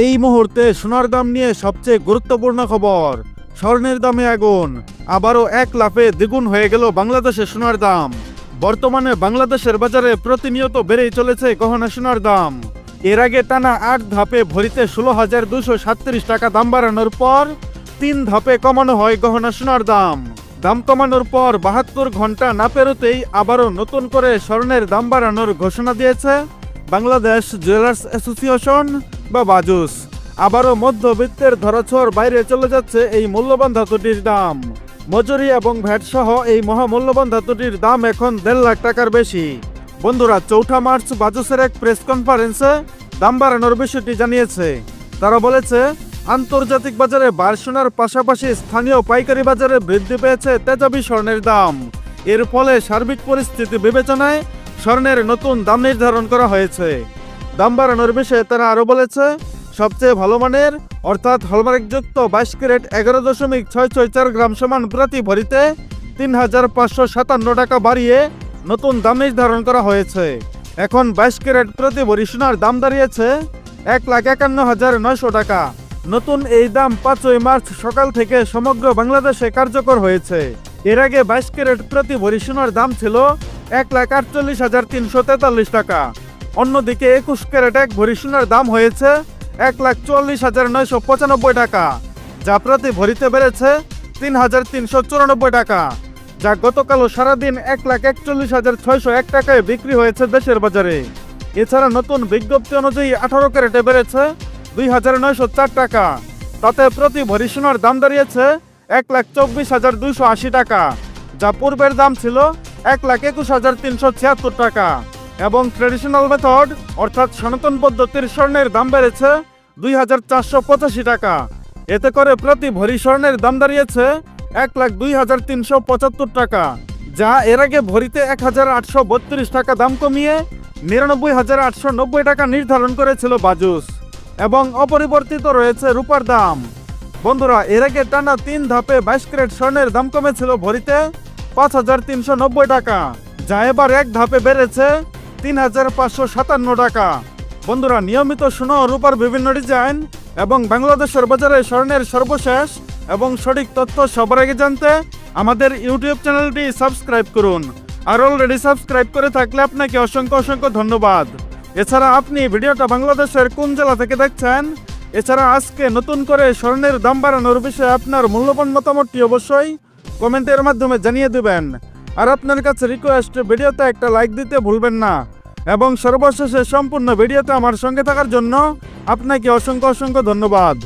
এই মুহূর্তে সোনার দাম নিয়ে সবচেয়ে গুরুত্বপূর্ণ খবর। স্বর্ণের দামে আগুন, আবারও এক লাফে দ্বিগুণ হয়ে গেল বাংলাদেশে সোনার দাম। বর্তমানে বাংলাদেশের বাজারে প্রতিনিয়ত বেড়েই চলেছে গহনা সোনার দাম। এর আগে টানা ৮ ধাপে ভরিতে ১৬,২৩৭ টাকা দাম বাড়ানোর পর ৩ ধাপে কমানো হয় গহনা সোনার দাম। দাম কমানোর পর ৭২ ঘন্টা না পেরোতেই আবারও নতুন করে স্বর্ণের দাম বাড়ানোর ঘোষণা দিয়েছে বাংলাদেশ জুয়েলার্স অ্যাসোসিয়েশন বা বাজুস। আবারও মধ্যবিত্তের ধরাছোঁয়ার বাইরে চলে যাচ্ছে এই মূল্যবান ধাতুটির দাম। মজুরি এবং ভ্যাট সহ এই মহামূল্যবান ধাতুটির দাম এখন ১.৫ লাখ টাকার বেশি। বন্ধুরা, ৪ মার্চ বাজুসের এক প্রেস কনফারেন্সে দাম বাড়ানোর বিষয়টি জানিয়েছে। তারা বলেছে, আন্তর্জাতিক বাজারে বার সোনার পাশাপাশি স্থানীয় পাইকারি বাজারে বৃদ্ধি পেয়েছে তেজাবি স্বর্ণের দাম। এর ফলে সার্বিক পরিস্থিতি বিবেচনায় স্বর্ণের নতুন দাম নির্ধারণ করা হয়েছে। দাম বাড়ানোর বিষয়ে তারা আরও বলেছে, সবচেয়ে ভালো মানের অর্থাৎ হলমার্কযুক্ত ২২ ক্যারেট ১১.৬৬৪ গ্রাম সমান প্রতি ভরিতে ৩,৫৫৭ টাকা বাড়িয়ে নতুন দাম নির্ধারণ করা হয়েছে। এখন ২২ ক্যারেট প্রতি ভরি সোনার দাম দাঁড়িয়েছে ১,৫১,৯০০ টাকা। নতুন এই দাম ৫ই মার্চ সকাল থেকে সমগ্র বাংলাদেশে কার্যকর হয়েছে। এর আগে ২২ ক্যারেট প্রতি ভরি সোনার দাম ছিল ১,৪৮,৩৪৩ টাকা। অন্যদিকে ২১ ক্যারেট এক ভরি সোনার দাম হয়েছে ১,৪৪,৯৯৫ টাকা, যা প্রতি ভরিতে বেড়েছে ৩,৩৯৪ টাকা, যা গতকালও সারাদিন ১,৪১,৬০১ টাকায় বিক্রি হয়েছে দেশের বাজারে। এছাড়া নতুন বিজ্ঞপ্তি অনুযায়ী ১৮ ক্যারেটে বেড়েছে ২,৯০৪ টাকা। তাতে প্রতি ভরি সোনার দাম দাঁড়িয়েছে ১,২৪,২৮০ টাকা, যা পূর্বের দাম ছিল ১,২১,৩৭৬ টাকা। এবং ট্রেডিশনাল মেথড অর্থাৎ সনাতন পদ্ধতির স্বর্ণের দাম বেড়েছে ২,৪৮৫ টাকা। এতে করে প্রতি ভরি স্বর্ণের দাম দাঁড়িয়েছে ১,০২,৩৭৫ টাকা, যা এর আগে ভরিতে ১,৮৩২ টাকা দাম কমিয়ে ৯৯,৮৯০ টাকা নির্ধারণ করেছিল বাজুস। এবং অপরিবর্তিত রয়েছে রূপার দাম। বন্ধুরা, এর আগে টানা ৩ ধাপে ২২ ক্যারেট স্বর্ণের দাম কমেছিল ভরিতে ৫,৩৯০ টাকা, যা এবার এক ধাপে বেড়েছে ৩,৫৫৭ টাকা। বন্ধুরা, নিয়মিত সোনা ও রূপার বিভিন্ন ডিজাইন এবং বাংলাদেশের বাজারে স্বর্ণের সর্বশেষ এবং সঠিক তথ্য সবার আগে জানতে আমাদের ইউটিউব চ্যানেলটি সাবস্ক্রাইব করুন। আর অলরেডি সাবস্ক্রাইব করে থাকলে আপনাকে অসংখ্য ধন্যবাদ। এছাড়া আপনি ভিডিওটা বাংলাদেশের কোন জেলা থেকে দেখছেন? এছাড়া আজকে নতুন করে স্বর্ণের দাম বাড়ানোর বিষয়ে আপনার মূল্যবান মতামতটি অবশ্যই কমেন্টের মাধ্যমে জানিয়ে দেবেন। আর আপনার কাছে রিকোয়েস্ট, ভিডিওতে একটা লাইক দিতে ভুলবেন না। এবং সর্বশেষে সম্পূর্ণ ভিডিওতে আমার সঙ্গে থাকার জন্য আপনাকে অসংখ্য ধন্যবাদ।